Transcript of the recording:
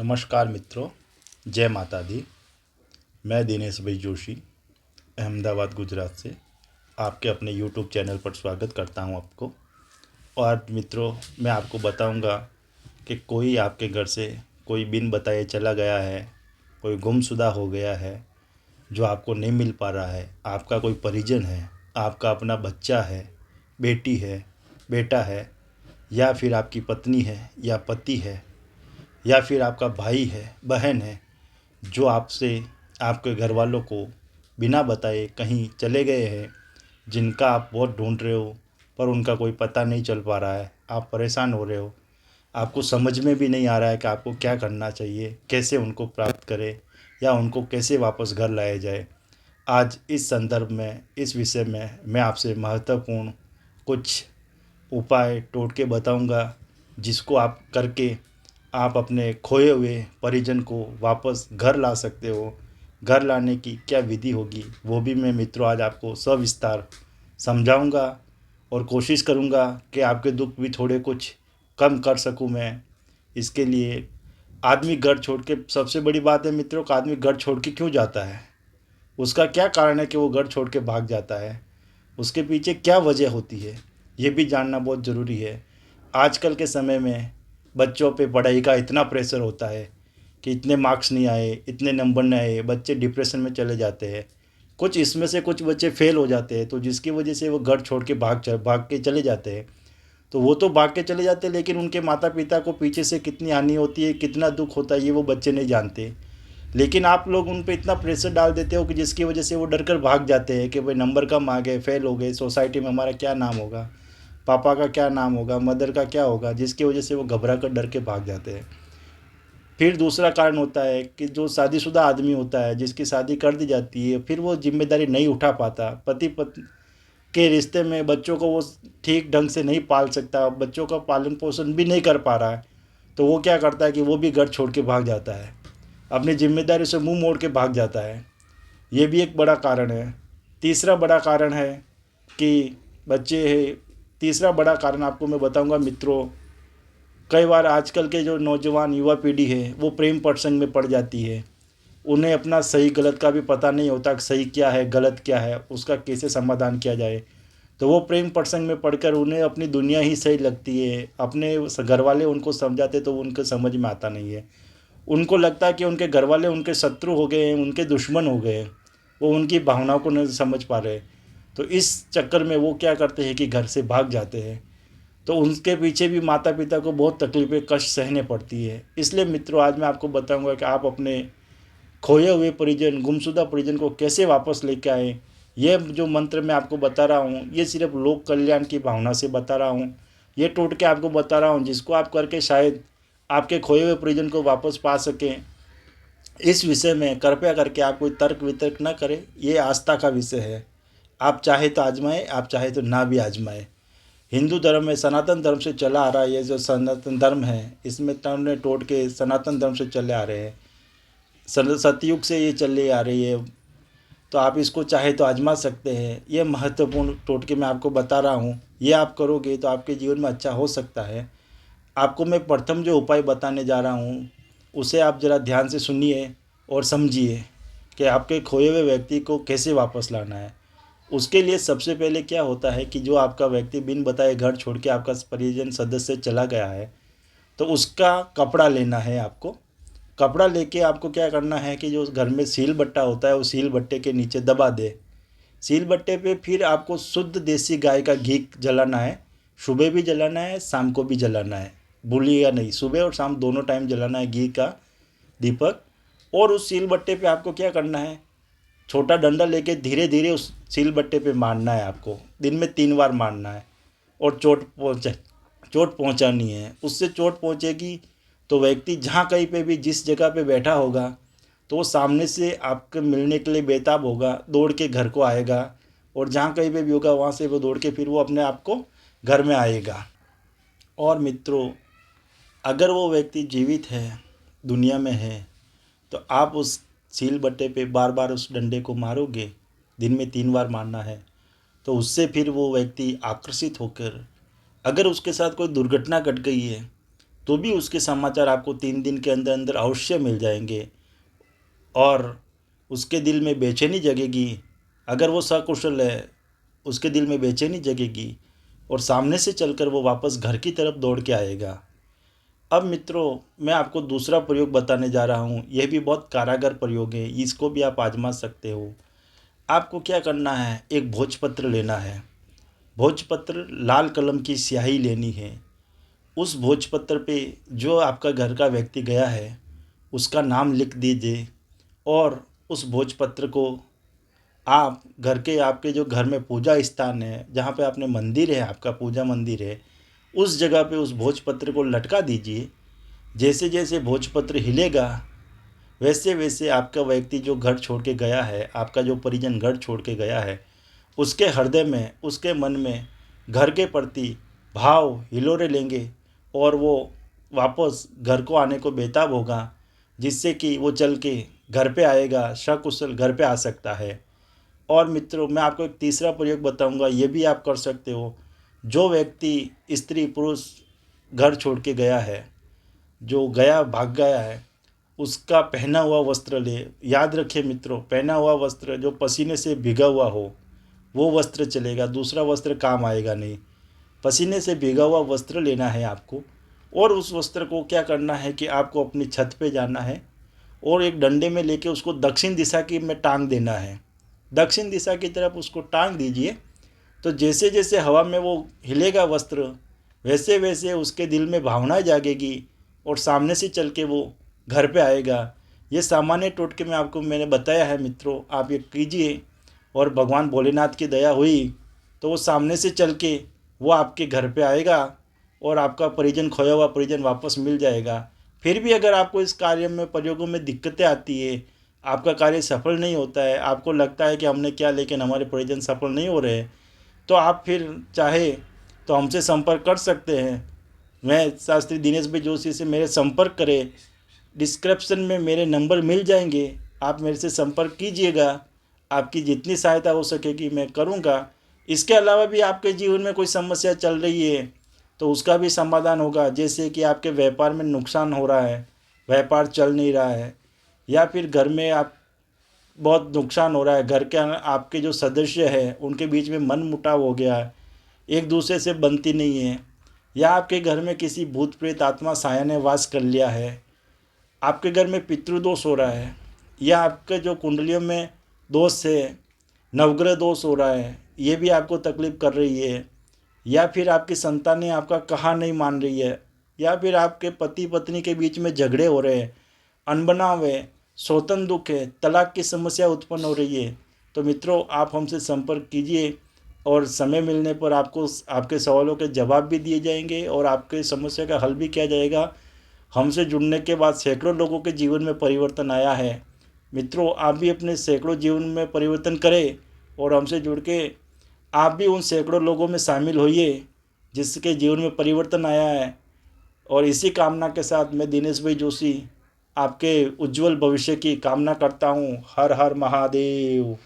नमस्कार मित्रों, जय माता दी। मैं दिनेश भाई जोशी अहमदाबाद गुजरात से आपके अपने यूट्यूब चैनल पर स्वागत करता हूं आपको। और मित्रों, मैं आपको बताऊंगा कि कोई आपके घर से कोई बिन बताए चला गया है, कोई गुमशुदा हो गया है, जो आपको नहीं मिल पा रहा है। आपका कोई परिजन है, आपका अपना बच्चा है, बेटी है, बेटा है, या फिर आपकी पत्नी है या पति है, या फिर आपका भाई है, बहन है, जो आपसे आपके घर वालों को बिना बताए कहीं चले गए हैं, जिनका आप बहुत ढूंढ रहे हो पर उनका कोई पता नहीं चल पा रहा है। आप परेशान हो रहे हो, आपको समझ में भी नहीं आ रहा है कि आपको क्या करना चाहिए, कैसे उनको प्राप्त करें या उनको कैसे वापस घर लाया जाए। आज इस संदर्भ में, इस विषय में मैं आपसे महत्वपूर्ण कुछ उपाय टोटके बताऊंगा, जिसको आप करके आप अपने खोए हुए परिजन को वापस घर ला सकते हो। घर लाने की क्या विधि होगी वो भी मैं मित्रों आज आपको सविस्तार समझाऊंगा और कोशिश करूंगा कि आपके दुख भी थोड़े कुछ कम कर सकूं मैं। इसके लिए आदमी घर छोड़ के, सबसे बड़ी बात है मित्रों का, आदमी घर छोड़ के क्यों जाता है, उसका क्या कारण है कि वो घर छोड़ के भाग जाता है, उसके पीछे क्या वजह होती है, ये भी जानना बहुत ज़रूरी है। आजकल के समय में बच्चों पे पढ़ाई का इतना प्रेशर होता है कि इतने मार्क्स नहीं आए, इतने नंबर नहीं आए, बच्चे डिप्रेशन में चले जाते हैं। कुछ इसमें से कुछ बच्चे फेल हो जाते हैं, तो जिसकी वजह से वो घर छोड़ के भाग के चले जाते हैं। तो वो तो भाग के चले जाते हैं, लेकिन उनके माता पिता को पीछे से कितनी हानि होती है, कितना दुख होता है, ये वो बच्चे नहीं जानते। लेकिन आप लोग उन पे इतना प्रेशर डाल देते हो कि जिसकी वजह से वो डर कर भाग जाते हैं कि भाई नंबर कम आ गए, फेल हो गए, सोसाइटी में हमारा क्या नाम होगा, पापा का क्या नाम होगा, मदर का क्या होगा, जिसकी वजह से वो घबरा कर डर के भाग जाते हैं। फिर दूसरा कारण होता है कि जो शादीशुदा आदमी होता है, जिसकी शादी कर दी जाती है, फिर वो जिम्मेदारी नहीं उठा पाता। पति पत्नी के रिश्ते में बच्चों को वो ठीक ढंग से नहीं पाल सकता, बच्चों का पालन पोषण भी नहीं कर पा रहा है। तो वो क्या करता है कि वो भी घर छोड़ के भाग जाता है, अपनी जिम्मेदारी से मुंह मोड़ के भाग जाता है। ये भी एक बड़ा कारण है। तीसरा बड़ा कारण है कि बच्चे तीसरा बड़ा कारण आपको मैं बताऊंगा मित्रों। कई बार आजकल के जो नौजवान युवा पीढ़ी है वो प्रेम प्रसंग में पड़ जाती है। उन्हें अपना सही गलत का भी पता नहीं होता कि सही क्या है, गलत क्या है, उसका कैसे समाधान किया जाए। तो वो प्रेम प्रसंग में पढ़कर उन्हें अपनी दुनिया ही सही लगती है। अपने घर वाले उनको समझाते तो उनको समझ में आता नहीं है। उनको लगता है कि उनके घर वाले उनके शत्रु हो गए हैं, उनके दुश्मन हो गए हैं, वो उनकी भावनाओं को नहीं समझ पा रहे। तो इस चक्कर में वो क्या करते हैं कि घर से भाग जाते हैं। तो उनके पीछे भी माता पिता को बहुत तकलीफ़ें, कष्ट सहने पड़ती है। इसलिए मित्रों, आज मैं आपको बताऊंगा कि आप अपने खोए हुए परिजन, गुमशुदा परिजन को कैसे वापस लेके आएँ। ये जो मंत्र मैं आपको बता रहा हूँ, ये सिर्फ लोक कल्याण की भावना से बता रहा हूँ। ये टोटके आपको बता रहा हूँ जिसको आप करके शायद आपके खोए हुए परिजन को वापस पा सकें। इस विषय में कृपया करके आप कोई तर्क वितर्क न करें, ये आस्था का विषय है। आप चाहे तो आजमाएं, आप चाहे तो ना भी आजमाएं। हिंदू धर्म में सनातन धर्म से चला आ रहा है, ये जो सनातन धर्म है इसमें टोने टोटके सनातन धर्म से चले आ रहे हैं, सतयुग से ये चले आ रही है। तो आप इसको चाहे तो आजमा सकते हैं। ये महत्वपूर्ण टोटके मैं आपको बता रहा हूँ, ये आप करोगे तो आपके जीवन में अच्छा हो सकता है। आपको मैं प्रथम जो उपाय बताने जा रहा हूँ उसे आप ज़रा ध्यान से सुनिए और समझिए कि आपके खोए हुए व्यक्ति को कैसे वापस लाना है। उसके लिए सबसे पहले क्या होता है कि जो आपका व्यक्ति बिन बताए घर छोड़ के आपका परिजन सदस्य चला गया है, तो उसका कपड़ा लेना है आपको। कपड़ा लेके आपको क्या करना है कि जो घर में सील बट्टा होता है, वो सील बट्टे के नीचे दबा दे। सील बट्टे पे फिर आपको शुद्ध देसी गाय का घी जलाना है। सुबह भी जलाना है, शाम को भी जलाना है, भूलिएगा नहीं, सुबह और शाम दोनों टाइम जलाना है घी का दीपक। और उस सील बट्टे पे आपको क्या करना है, छोटा डंडा लेके धीरे धीरे उस सील बट्टे पे मारना है आपको। दिन में 3 बार मारना है और चोट पहुंचानी है। उससे चोट पहुंचेगी तो व्यक्ति जहाँ कहीं पे भी जिस जगह पे बैठा होगा, तो वो सामने से आपके मिलने के लिए बेताब होगा, दौड़ के घर को आएगा। और जहाँ कहीं पे भी होगा वहाँ से वो दौड़ के फिर वो अपने आप को घर में आएगा। और मित्रों, अगर वो व्यक्ति जीवित है, दुनिया में है, तो आप उस सील बट्टे पे बार बार उस डंडे को मारोगे। दिन में 3 बार मारना है। तो उससे फिर वो व्यक्ति आकर्षित होकर, अगर उसके साथ कोई दुर्घटना घट गई है तो भी उसके समाचार आपको 3 दिन के अंदर अंदर अवश्य मिल जाएंगे। और उसके दिल में बेचैनी जगेगी, अगर वो सकुशल है उसके दिल में बेचैनी जगेगी और सामने से चलकर वो वापस घर की तरफ दौड़ के आएगा। अब मित्रों, मैं आपको दूसरा प्रयोग बताने जा रहा हूँ। यह भी बहुत कारागर प्रयोग है, इसको भी आप आजमा सकते हो। आपको क्या करना है, एक भोजपत्र लेना है। भोजपत्र, लाल कलम की स्याही लेनी है। उस भोजपत्र पे जो आपका घर का व्यक्ति गया है उसका नाम लिख दीजिए और उस भोजपत्र को आप घर के, आपके जो घर में पूजा स्थान है, जहाँ पे आपने मंदिर है, आपका पूजा मंदिर है, उस जगह पे उस भोजपत्र को लटका दीजिए। जैसे जैसे भोजपत्र हिलेगा वैसे वैसे आपका व्यक्ति जो घर छोड़ के गया है, आपका जो परिजन घर छोड़ के गया है, उसके हृदय में, उसके मन में घर के प्रति भाव हिलोरे लेंगे और वो वापस घर को आने को बेताब होगा, जिससे कि वो चल के घर पे आएगा, सकुशल घर पे आ सकता है। और मित्रों, मैं आपको एक तीसरा प्रयोग बताऊंगा, ये भी आप कर सकते हो। जो व्यक्ति, स्त्री पुरुष घर छोड़ के गया है, जो गया, भाग गया है, उसका पहना हुआ वस्त्र ले। याद रखिए मित्रों, पहना हुआ वस्त्र जो पसीने से भीगा हुआ हो वो वस्त्र चलेगा, दूसरा वस्त्र काम आएगा नहीं। पसीने से भीगा हुआ वस्त्र लेना है आपको और उस वस्त्र को क्या करना है कि आपको अपनी छत पे जाना है और एक डंडे में लेके उसको दक्षिण दिशा की में टांग देना है। दक्षिण दिशा की तरफ उसको टांग दीजिए। तो जैसे जैसे हवा में वो हिलेगा वस्त्र, वैसे वैसे उसके दिल में भावनाएं जागेगी और सामने से चल के वो घर पे आएगा। ये सामान्य टोटके में आपको मैंने बताया है मित्रों, आप ये कीजिए और भगवान भोलेनाथ की दया हुई तो वो सामने से चल के वो आपके घर पे आएगा और आपका परिजन, खोया हुआ परिजन वापस मिल जाएगा। फिर भी अगर आपको इस कार्य में, प्रयोगों में दिक्कतें आती है, आपका कार्य सफल नहीं होता है, आपको लगता है कि हमने क्या लेकिन हमारे परिजन सफल नहीं हो रहे, तो आप फिर चाहे तो हमसे संपर्क कर सकते हैं। मैं शास्त्री दिनेश भाई जोशी से मेरे संपर्क करें, डिस्क्रिप्शन में मेरे नंबर मिल जाएंगे, आप मेरे से संपर्क कीजिएगा। आपकी जितनी सहायता हो सकेगी मैं करूँगा। इसके अलावा भी आपके जीवन में कोई समस्या चल रही है तो उसका भी समाधान होगा। जैसे कि आपके व्यापार में नुकसान हो रहा है, व्यापार चल नहीं रहा है, या फिर घर में आप बहुत नुकसान हो रहा है, घर के आपके जो सदस्य हैं उनके बीच में मन मुटाव हो गया है, एक दूसरे से बनती नहीं है, या आपके घर में किसी भूत प्रेत आत्मा साया ने वास कर लिया है, आपके घर में पितृदोष हो रहा है, या आपके जो कुंडलियों में दोष है, नवग्रह दोष हो रहा है, ये भी आपको तकलीफ़ कर रही है, या फिर आपकी संतानें आपका कहा नहीं मान रही है, या फिर आपके पति पत्नी के बीच में झगड़े हो रहे हैं, अनबनाव है, सौतन दुख है, तलाक की समस्या उत्पन्न हो रही है, तो मित्रों आप हमसे संपर्क कीजिए और समय मिलने पर आपको आपके सवालों के जवाब भी दिए जाएंगे और आपके समस्या का हल भी किया जाएगा। हमसे जुड़ने के बाद सैकड़ों लोगों के जीवन में परिवर्तन आया है। मित्रों, आप भी अपने सैकड़ों जीवन में परिवर्तन करें और हमसे जुड़ के आप भी उन सैकड़ों लोगों में शामिल होइए जिसके जीवन में परिवर्तन आया है। और इसी कामना के साथ मैं दिनेश भाई जोशी आपके उज्जवल भविष्य की कामना करता हूँ। हर हर महादेव।